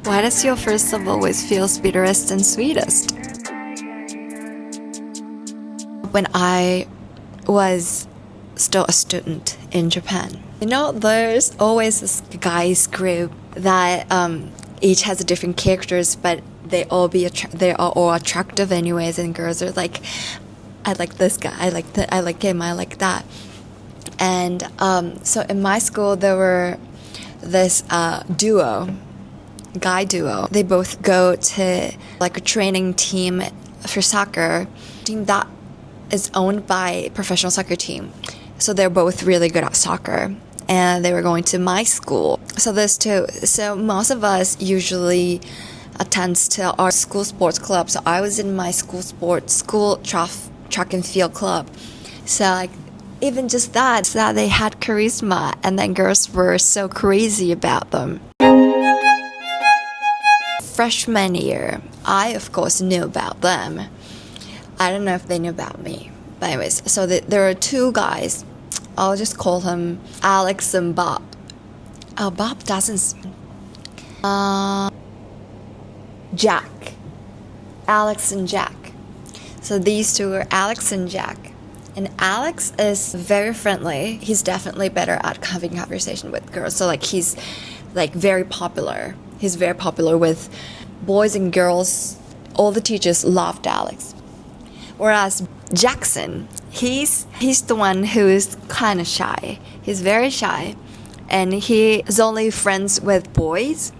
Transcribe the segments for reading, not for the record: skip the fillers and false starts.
Why does your first love always feel bitterest and sweetest? When I was still a student in Japan, there's always this guys group that each has a different characters, but they are all attractive anyways, and girls are like, I like this guy, I like that, I like him, I like that. And so in my school there were this guy duo. They both go to like a training team for soccer, team that is owned by a professional soccer team. So they're both really good at soccer, and they were going to my school. So there's two. So most of us usually attends to our school sports club. So I was in my school track and field club. So like even just that they had charisma, and then girls were so crazy about them. Freshman year, I of course knew about them. I don't know if they knew about me. But anyways, so there are two guys. I'll just call them Alex and Bob. Oh, Bob doesn't. Jack. Alex and Jack. So these two are Alex and Jack. And Alex is very friendly. He's definitely better at having conversation with girls. So like he's like very popular. He's very popular with boys and girls. All the teachers loved Alex. Whereas Jackson, he's the one who is kind of shy. He's very shy, and he is only friends with boys.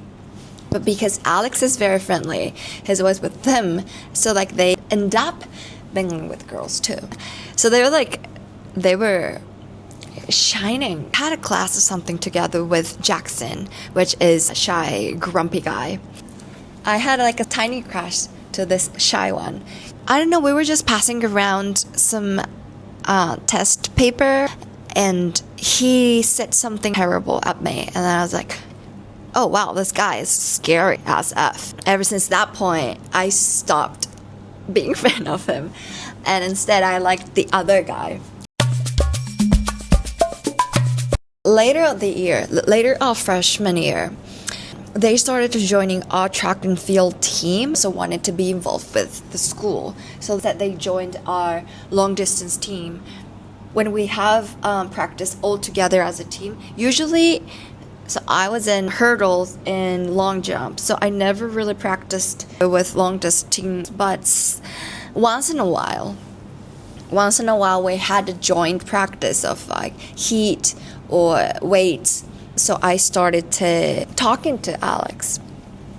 But because Alex is very friendly, he's always with them. So like they end up mingling with girls too. So they were shining. Had a class or something together with Jackson, which is a shy, grumpy guy. I had like a tiny crush to this shy one. I don't know, we were just passing around some test paper, and he said something terrible at me, and then I was like, oh wow, this guy is scary as F. Ever since that point, I stopped being a fan of him, and instead I liked the other guy. Later of freshman year, they started joining our track and field team, so wanted to be involved with the school. So that they joined our long distance team. When we have practice all together as a team, usually, so I was in hurdles and long jump, so I never really practiced with long distance teams, but once in a while we had a joint practice of like heat or weights. So I started talking to Alex,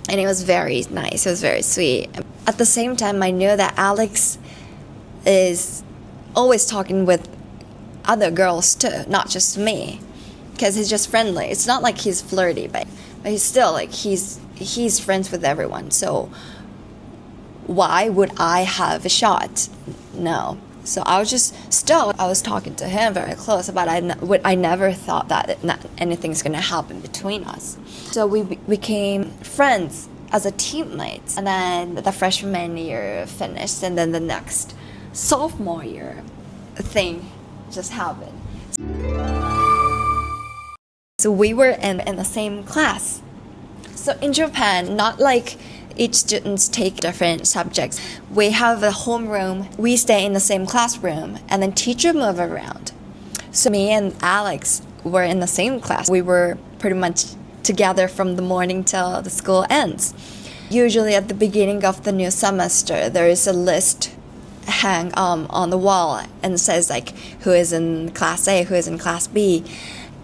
and it was very nice. It was very sweet. At the same time, I knew that Alex is always talking with other girls too, not just me, because he's just friendly. It's not like he's flirty, but he's still like he's friends with everyone. So why would I have a shot? No. So I was talking to him very close, but I never thought that anything's going to happen between us. So we became friends as a teammate. And then the freshman year finished, and then the next sophomore year thing just happened. So we were in the same class. So in Japan, not like each students take different subjects. We have a homeroom. We stay in the same classroom, and then teacher move around. So me and Alex were in the same class. We were pretty much together from the morning till the school ends. Usually at the beginning of the new semester, there is a list hang on the wall and says like who is in class A, who is in class B.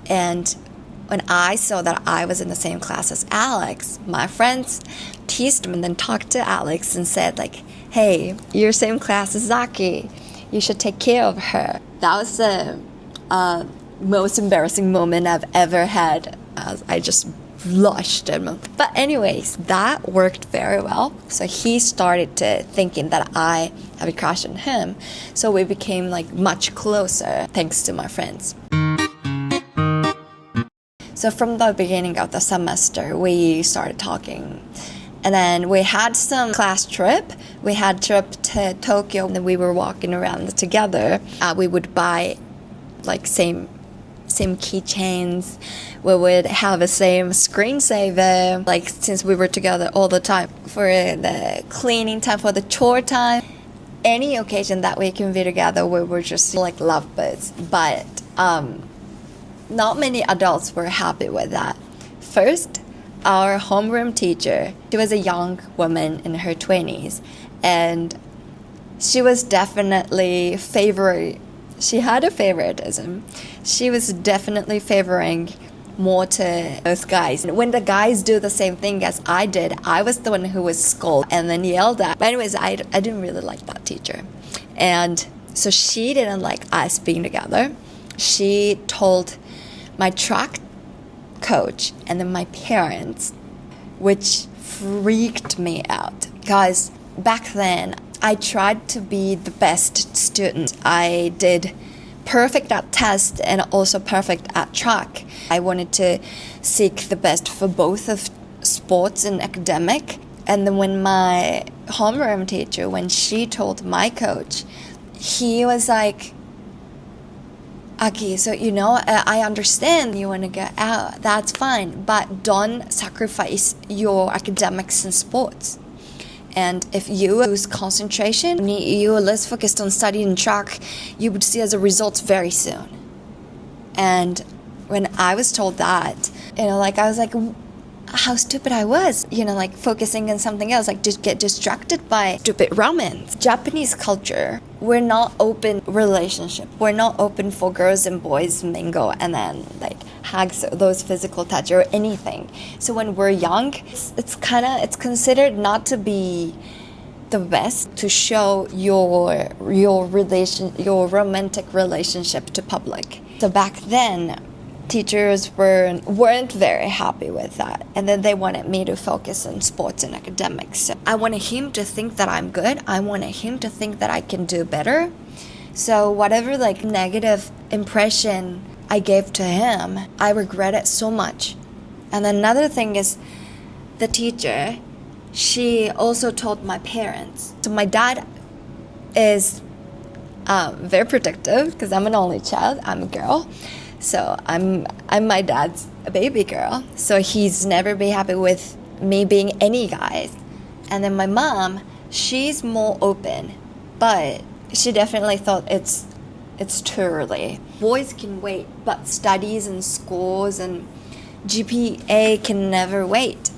And when I saw that I was in the same class as Alex, my friends teased him and then talked to Alex and said like, hey, you're same class as Zaki. You should take care of her. That was the most embarrassing moment I've ever had. I just blushed. But anyways, that worked very well. So he started to thinking that I have a crush on him. So we became like much closer thanks to my friends. So from the beginning of the semester, we started talking. And then we had some class trip. We had trip to Tokyo, and we were walking around together. We would buy like same same keychains. We would have the same screensaver, like since we were together all the time. For the cleaning time, for the chore time, any occasion that we can be together, we were just like lovebirds. But not many adults were happy with that. First, our homeroom teacher, she was a young woman in her 20s, and she was definitely she had a favoritism. She was definitely favoring more to those guys. And when the guys do the same thing as I did, I was the one who was scolded and then yelled at. But anyways, I didn't really like that teacher. And so she didn't like us being together. She told my track coach and then my parents, which freaked me out. Because back then, I tried to be the best student. I did perfect at tests and also perfect at track. I wanted to seek the best for both of sports and academic. And then when my homeroom teacher, when she told my coach, he was like, Aki, so I understand you want to get out. That's fine, but don't sacrifice your academics and sports. And if you lose concentration, you are less focused on studying track, you would see as a result very soon. And when I was told that, I was like, how stupid I was, focusing on something else, just get distracted by stupid romance. Japanese culture, we're not open relationship. We're not open for girls and boys mingle and then hugs, those physical touch or anything. So when we're young, it's considered not to be the best to show your romantic relationship to public. So back then, teachers weren't very happy with that, and then they wanted me to focus on sports and academics. So I wanted him to think that I'm good. I wanted him to think that I can do better. So whatever negative impression I gave to him, I regret it so much. And another thing is, the teacher, she also told my parents. So my dad is very protective because I'm an only child. I'm a girl. So I'm my dad's baby girl. So he's never been happy with me being any guys. And then my mom, she's more open, but she definitely thought it's too early. Boys can wait, but studies and schools and GPA can never wait.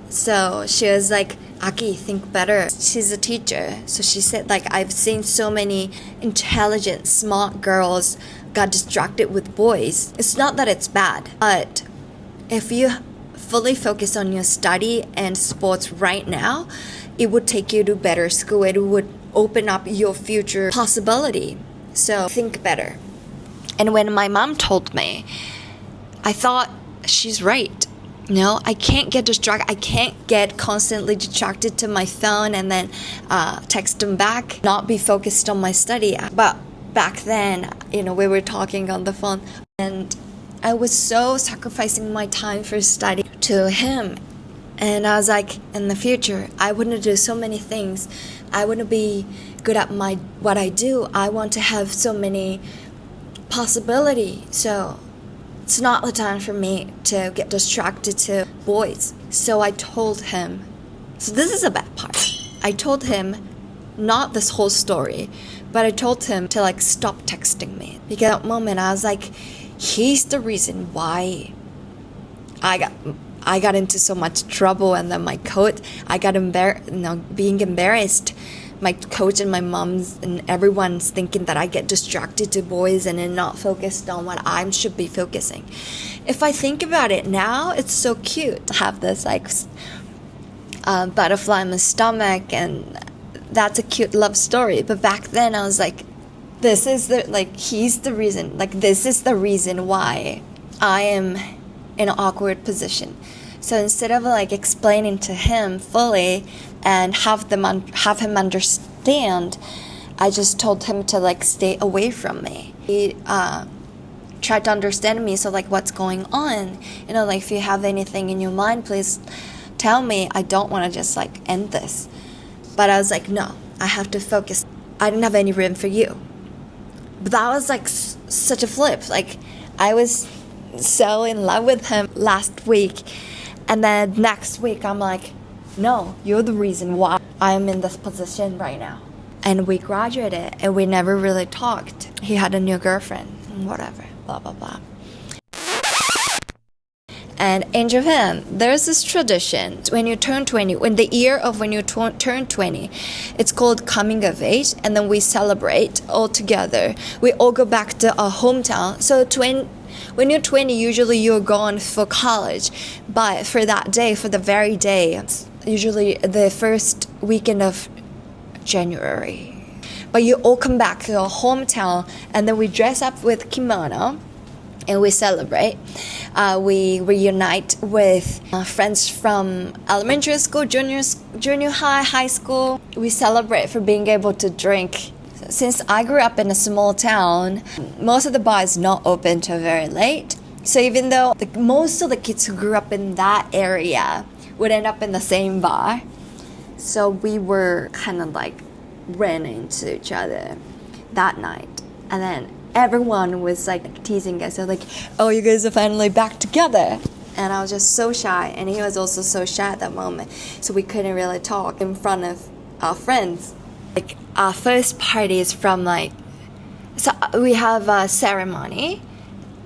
So she was like, Aki, think better. She's a teacher. So she said, I've seen so many intelligent, smart girls got distracted with boys. It's not that it's bad, but if you fully focus on your study and sports right now, it would take you to better school. It would open up your future possibility. So think better. And when my mom told me, I thought she's right. I can't get distracted. I can't get constantly distracted to my phone and then text them back, not be focused on my study. But back then, we were talking on the phone, and I was so sacrificing my time for study to him. And I was like, in the future, I want to do so many things. I want to be good at what I do. I want to have so many possibilities. So it's not the time for me to get distracted to boys. So I told him, so this is a bad part. I told him, not this whole story, but I told him to stop texting me. Because at that moment I was like, he's the reason why I got into so much trouble. And then my coach, I got being embarrassed. My coach and my mom's and everyone's thinking that I get distracted to boys and then not focused on what I should be focusing. If I think about it now, it's so cute to have this butterfly in my stomach, and that's a cute love story. But back then I was like, this is he's the reason, this is the reason why I am in an awkward position. So instead of explaining to him fully and have him understand, I just told him to stay away from me. He tried to understand me. So what's going on? If you have anything in your mind, please tell me. I don't want to just end this. But I was like, no, I have to focus. I didn't have any room for you. But that was such a flip. I was so in love with him last week. And then next week, I'm like, no, you're the reason why I'm in this position right now. And we graduated and we never really talked. He had a new girlfriend, whatever, blah, blah, blah. And in Japan, there's this tradition when you turn 20, when the year of when you turn 20, it's called coming of age, and then we celebrate all together. We all go back to our hometown. So when you're 20, usually you're gone for college, but for that day, for the very day, it's usually the first weekend of January. But you all come back to your hometown, and then we dress up with kimono. And we celebrate. We reunite with friends from elementary school, junior high, high school. We celebrate for being able to drink. Since I grew up in a small town, most of the bars not open till very late. So even though most of the kids who grew up in that area would end up in the same bar, so we were kind of like ran into each other that night. And then everyone was like teasing us. They're like, oh, you guys are finally back together. And I was just so shy. And he was also so shy at that moment. So we couldn't really talk in front of our friends. Like our first party is from so we have a ceremony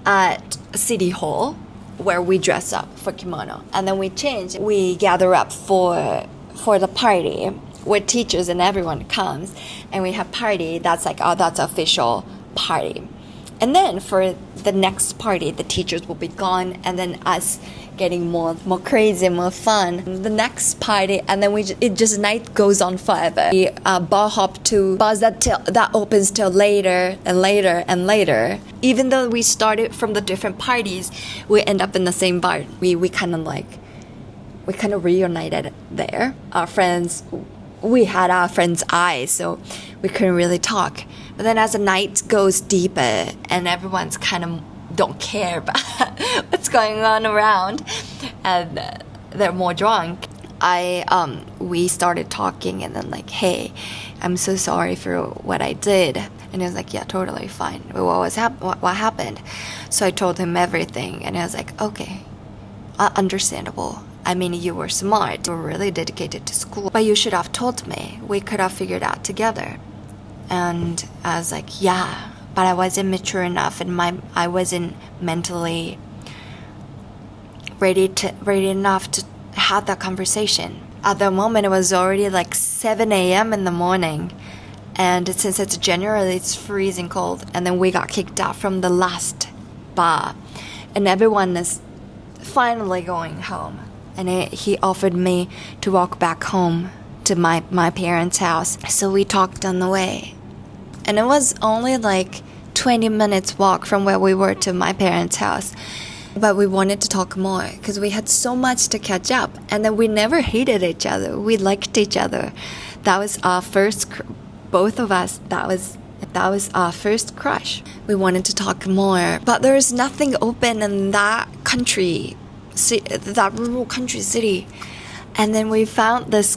at City Hall where we dress up for kimono. And then we change. We gather up for the party where teachers and everyone comes. And we have party. That's like, oh, that's official party. And then for the next party, the teachers will be gone, and then us getting more crazy, more fun. The next party, and then night goes on forever. We bar hop to bars that opens till later and later and later. Even though we started from the different parties, we end up in the same bar. We kind of reunited there. Our friends, we had our friends' eyes, so we couldn't really talk. But then as the night goes deeper and everyone's kind of don't care about what's going on around and they're more drunk, we started talking, and then like, hey, I'm so sorry for what I did. And he was like, yeah, totally fine. What happened? So I told him everything, and he was like, okay, understandable. I mean, you were smart. You were really dedicated to school. But you should have told me. We could have figured out together. And I was like, yeah, but I wasn't mature enough, and I wasn't mentally ready enough to have that conversation. At the moment, it was already like 7 a.m. in the morning. And since it's January, it's freezing cold. And then we got kicked out from the last bar. And everyone is finally going home. And he offered me to walk back home to my parents' house. So we talked on the way. And it was only like 20 minutes walk from where we were to my parents' house. But we wanted to talk more because we had so much to catch up. And then we never hated each other. We liked each other. That was our first, both of us, that was our first crush. We wanted to talk more. But there's nothing open in that country, that rural country city. And then we found this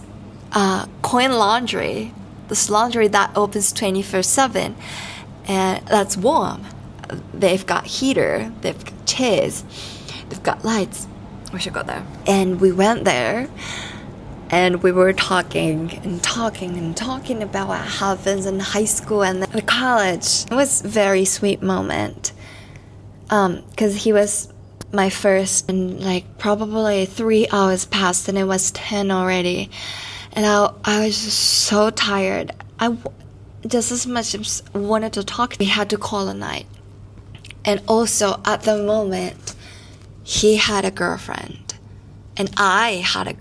coin laundry, this laundry that opens 24/7, and that's warm. They've got heater, they've got chairs, they've got lights. We should go there. And we went there, and we were talking about what happens in high school and the college. It was a very sweet moment, because he was my first, and like probably 3 hours passed and it was 10 already. And I was just so tired. I just as much as wanted to talk. We had to call a night. And also at the moment, he had a girlfriend and I had a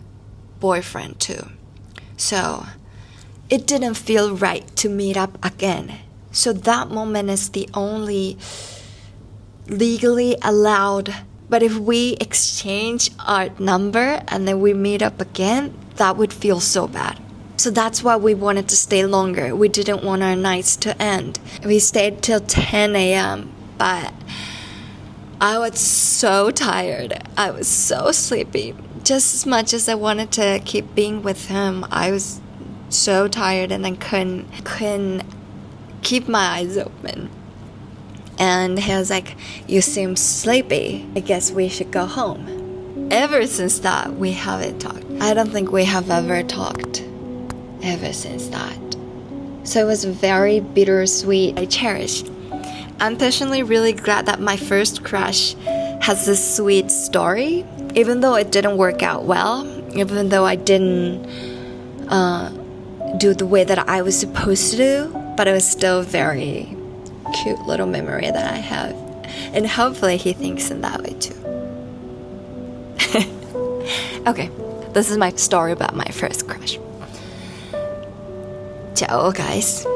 boyfriend too. So it didn't feel right to meet up again. So that moment is the only legally allowed. But if we exchange our number and then we meet up again, that would feel so bad. So that's why we wanted to stay longer. We didn't want our nights to end. We stayed till 10 a.m. But I was so tired. I was so sleepy. Just as much as I wanted to keep being with him, I was so tired and I couldn't keep my eyes open. And he was like, "You seem sleepy. I guess we should go home." Ever since that, we haven't talked. I don't think we have ever talked ever since that. So it was very bittersweet. I cherished. I'm personally really glad that my first crush has this sweet story, even though it didn't work out well, even though I didn't do the way that I was supposed to do, but it was still a very cute little memory that I have. And hopefully he thinks in that way too. Okay, this is my story about my first crush. Ciao guys.